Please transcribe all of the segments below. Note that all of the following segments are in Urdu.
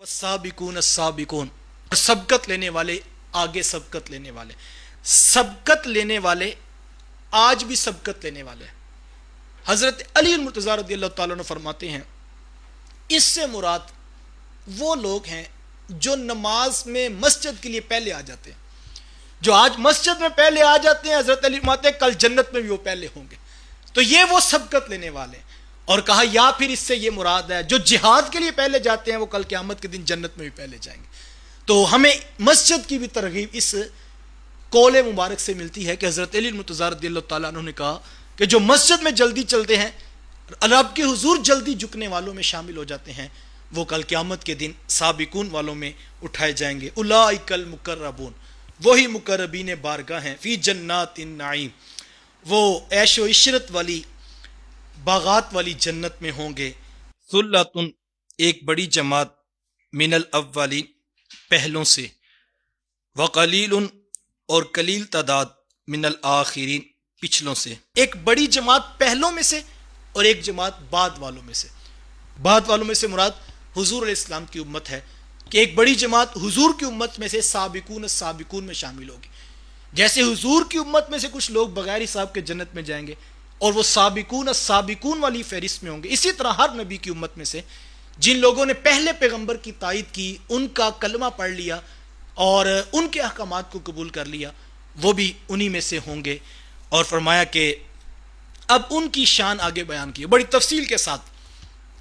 والسابقون السابقون، اور سبقت لینے والے آگے سبقت لینے والے، سبقت لینے والے آج بھی سبقت لینے والے ہیں۔ حضرت علی المرتضیٰ رضی اللہ تعالیٰ عنہ فرماتے ہیں اس سے مراد وہ لوگ ہیں جو نماز میں مسجد کے لیے پہلے آ جاتے ہیں، جو آج مسجد میں پہلے آ جاتے ہیں، حضرت علی فرماتے ہیں کل جنت میں بھی وہ پہلے ہوں گے۔ تو یہ وہ سبقت لینے والے ہیں۔ اور کہا یا پھر اس سے یہ مراد ہے جو جہاد کے لیے پہلے جاتے ہیں وہ کل قیامت کے دن جنت میں بھی پہلے جائیں گے۔ تو ہمیں مسجد کی بھی ترغیب اس قول مبارک سے ملتی ہے کہ حضرت علی المرتضیٰ رضی اللہ تعالیٰ عنہ نے کہا کہ جو مسجد میں جلدی چلتے ہیں، رب کے حضور جلدی جھکنے والوں میں شامل ہو جاتے ہیں، وہ کل قیامت کے دن سابقون والوں میں اٹھائے جائیں گے۔ اولئک المقربون، وہی مقربین بارگاہ ہیں، فی جنات النعیم، وہ عیش و عشرت والی باغات والی جنت میں ہوں گے۔ ثلۃ، ایک بڑی جماعت، من الاولین، پہلوں سے، وقلیل، اور قلیل تعداد، من الآخرین، پچھلوں سے۔ ایک بڑی جماعت پہلوں میں سے اور ایک جماعت بعد والوں میں سے۔ بعد والوں میں سے مراد حضور علیہ السلام کی امت ہے کہ ایک بڑی جماعت حضور کی امت میں سے سابقون السابقون میں شامل ہوگی۔ جیسے حضور کی امت میں سے کچھ لوگ بغیر حساب کے جنت میں جائیں گے اور وہ سابقون السابقون والی فہرست میں ہوں گے، اسی طرح ہر نبی کی امت میں سے جن لوگوں نے پہلے پیغمبر کی تائید کی، ان کا کلمہ پڑھ لیا اور ان کے احکامات کو قبول کر لیا، وہ بھی انہی میں سے ہوں گے۔ اور فرمایا کہ اب ان کی شان آگے بیان کی بڑی تفصیل کے ساتھ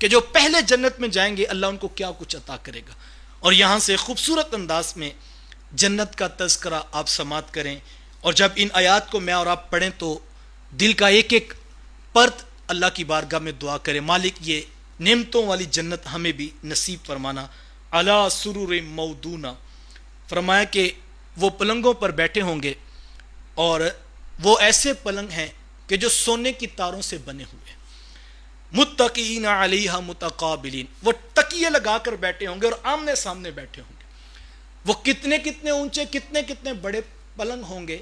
کہ جو پہلے جنت میں جائیں گے اللہ ان کو کیا کچھ عطا کرے گا، اور یہاں سے خوبصورت انداز میں جنت کا تذکرہ آپ سماعت کریں، اور جب ان آیات کو میں اور آپ پڑھیں تو دل کا ایک ایک پرت اللہ کی بارگاہ میں دعا کرے، مالک یہ نعمتوں والی جنت ہمیں بھی نصیب فرمانا۔ علی سرور موضونہ، فرمایا کہ وہ پلنگوں پر بیٹھے ہوں گے، اور وہ ایسے پلنگ ہیں کہ جو سونے کی تاروں سے بنے ہوئے، متقین علیہا متقابلین، وہ تکیے لگا کر بیٹھے ہوں گے اور آمنے سامنے بیٹھے ہوں گے۔ وہ کتنے کتنے اونچے، کتنے کتنے بڑے پلنگ ہوں گے۔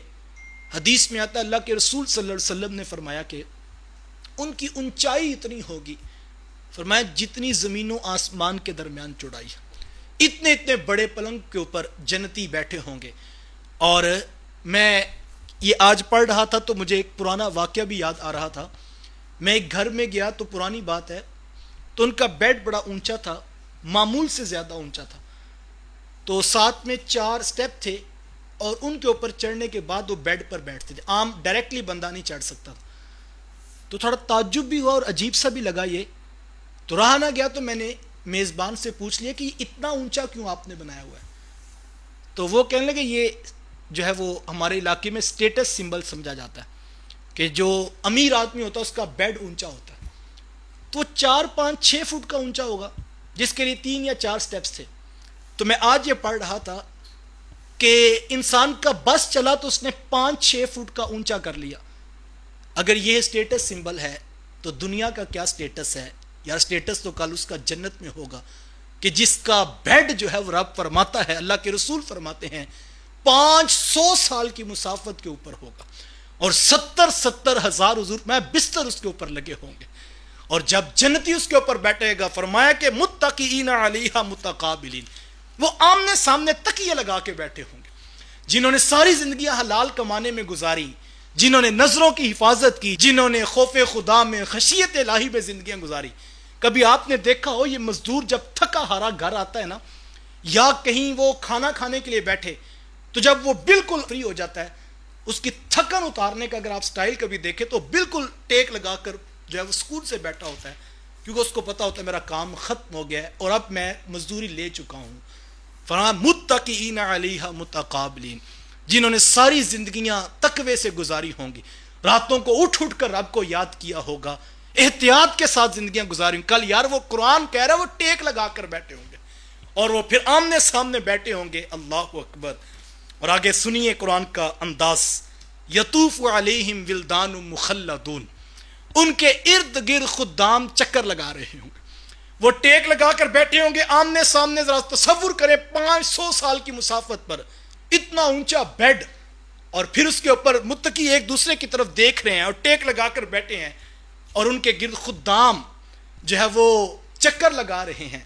حدیث میں آتا ہے اللہ کے رسول صلی اللہ علیہ وسلم نے فرمایا کہ ان کی اونچائی اتنی ہوگی، فرمایا جتنی زمین و آسمان کے درمیان چوڑائی ہے۔ اتنے اتنے بڑے پلنگ کے اوپر جنتی بیٹھے ہوں گے۔ اور میں یہ آج پڑھ رہا تھا تو مجھے ایک پرانا واقعہ بھی یاد آ رہا تھا۔ میں ایک گھر میں گیا تو پرانی بات ہے، تو ان کا بیڈ بڑا اونچا تھا، معمول سے زیادہ اونچا تھا، تو ساتھ میں 4 سٹیپ تھے اور ان کے اوپر چڑھنے کے بعد وہ بیڈ پر بیٹھتے تھے، عام ڈائریکٹلی بندہ نہیں چڑھ سکتا تھا۔ تو تھوڑا تعجب بھی ہوا اور عجیب سا بھی لگا یہ، تو رہا نہ گیا تو میں نے میزبان سے پوچھ لیا کہ اتنا اونچا کیوں آپ نے بنایا ہوا ہے؟ تو وہ کہنے لگے یہ جو ہے وہ ہمارے علاقے میں سٹیٹس سمبل سمجھا جاتا ہے کہ جو امیر آدمی ہوتا ہے اس کا بیڈ اونچا ہوتا ہے، تو 4 5 6 فٹ کا اونچا ہوگا جس کے لیے 3 یا 4 سٹیپس تھے۔ تو میں آج یہ پڑھ رہا تھا کہ انسان کا بس چلا تو اس نے 5 6 فٹ کا اونچا کر لیا۔ اگر یہ سٹیٹس سمبل ہے تو دنیا کا کیا سٹیٹس ہے یار؟ سٹیٹس تو کل اس کا جنت میں ہوگا کہ جس کا بیڈ جو ہے وہ رب فرماتا ہے، اللہ کے رسول فرماتے ہیں 500 سال کی مسافت کے اوپر ہوگا، اور 70 ہزار حضور میں بستر اس کے اوپر لگے ہوں گے، اور جب جنتی اس کے اوپر بیٹھے گا فرمایا کہ متقین علیہا متقابلین، وہ آمنے سامنے تکیے لگا کے بیٹھے ہوں گے، جنہوں نے ساری زندگیاں حلال کمانے میں گزاری، جنہوں نے نظروں کی حفاظت کی، جنہوں نے خوف خدا میں، خشیت الہی میں زندگیاں گزاری۔ کبھی آپ نے دیکھا ہو یہ مزدور جب تھکا ہارا گھر آتا ہے نا، یا کہیں وہ کھانا کھانے کے لیے بیٹھے تو جب وہ بالکل فری ہو جاتا ہے، اس کی تھکن اتارنے کا اگر آپ سٹائل کبھی دیکھیں تو بالکل ٹیک لگا کر جو ہے وہ سکون سے بیٹھا ہوتا ہے، کیونکہ اس کو پتا ہوتا ہے میرا کام ختم ہو گیا ہے اور اب میں مزدوری لے چکا ہوں۔ فرمایا متقین علیہا متقابلین، جنہوں نے ساری زندگیاں تقوی سے گزاری ہوں گی، راتوں کو اٹھ اٹھ کر رب کو یاد کیا ہوگا، احتیاط کے ساتھ زندگیاں گزاری ہوں۔ کل یار وہ قرآن کہہ رہا ہے وہ ٹیک لگا کر بیٹھے ہوں گے اور وہ پھر آمنے سامنے بیٹھے ہوں گے۔ اللہ اکبر۔ اور آگے سنیے قرآن کا انداز، یطوف علیہم ولدان مخلدون، ان کے ارد گرد خدام چکر لگا رہے ہوں گے، وہ ٹیک لگا کر بیٹھے ہوں گے آمنے سامنے۔ ذرا تصور کریں 500 سال کی مسافت پر اتنا اونچا بیڈ، اور پھر اس کے اوپر متقی ایک دوسرے کی طرف دیکھ رہے ہیں اور ٹیک لگا کر بیٹھے ہیں، اور ان کے گرد خدام جو ہے وہ چکر لگا رہے ہیں۔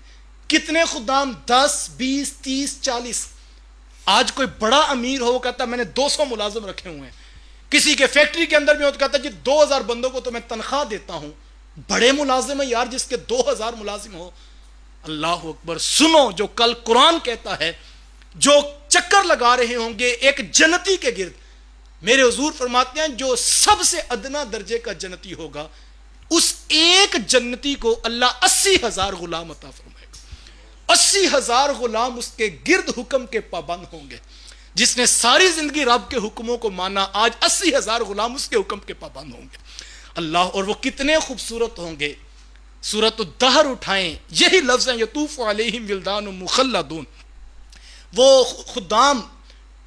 کتنے خدام؟ 10 20 30 40۔ آج کوئی بڑا امیر ہو کہتا میں نے 200 ملازم رکھے ہوئے ہیں، کسی کے فیکٹری کے اندر بھی ہو تو کہتا جی 2000 بندوں کو تو میں تنخواہ دیتا ہوں۔ بڑے ملازم ہیں یار جس کے 2000 ملازم ہو۔ اللہ اکبر، سنو جو کل قرآن کہتا ہے، جو چکر لگا رہے ہوں گے ایک جنتی کے گرد، میرے حضور فرماتے ہیں جو سب سے ادنا درجے کا جنتی ہوگا، اس ایک جنتی کو اللہ 80,000 غلام عطا فرمائے گا۔ 80,000 غلام اس کے گرد حکم کے پابند ہوں گے۔ جس نے ساری زندگی رب کے حکموں کو مانا، آج 80,000 غلام اس کے حکم کے پابند ہوں گے۔ اللہ، اور وہ کتنے خوبصورت ہوں گے۔ سورۃ الدہر اٹھائیں، یہی لفظ ہیں، یطوف علیہم ولدان مخلدون۔ وہ خدام،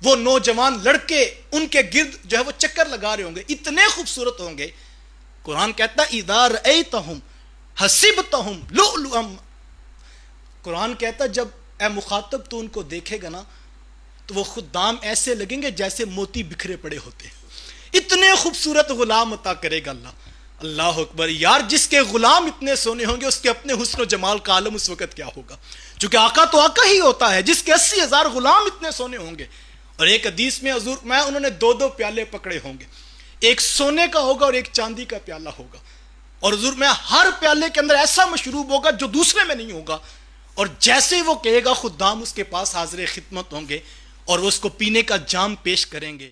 وہ نوجوان لڑکے ان کے گرد جو ہے وہ چکر لگا رہے ہوں گے، اتنے خوبصورت ہوں گے۔ قرآن کہتا ہے اذا رأیتہم حسبتہم لؤلؤا، قرآن کہتا ہے جب اے مخاطب تو ان کو دیکھے گا نا تو وہ خدام ایسے لگیں گے جیسے موتی بکھرے پڑے ہوتے ہیں۔ اتنے خوبصورت غلام عطا کرے گا اللہ۔ اللہ اکبر یار، جس کے غلام اتنے سونے ہوں گے اس کے اپنے حسن و جمال کا عالم اس وقت کیا ہوگا، چونکہ آقا تو آقا ہی ہوتا ہے۔ جس کے 80,000 غلام اتنے سونے ہوں گے، اور ایک حدیث میں حضور میں انہوں نے 2 پیالے پکڑے ہوں گے، ایک سونے کا ہوگا اور ایک چاندی کا پیالہ ہوگا، اور حضور میں ہر پیالے کے اندر ایسا مشروب ہوگا جو دوسرے میں نہیں ہوگا، اور جیسے ہی وہ کہے گا خدام اس کے پاس حاضر خدمت ہوں گے اور وہ اس کو پینے کا جام پیش کریں گے۔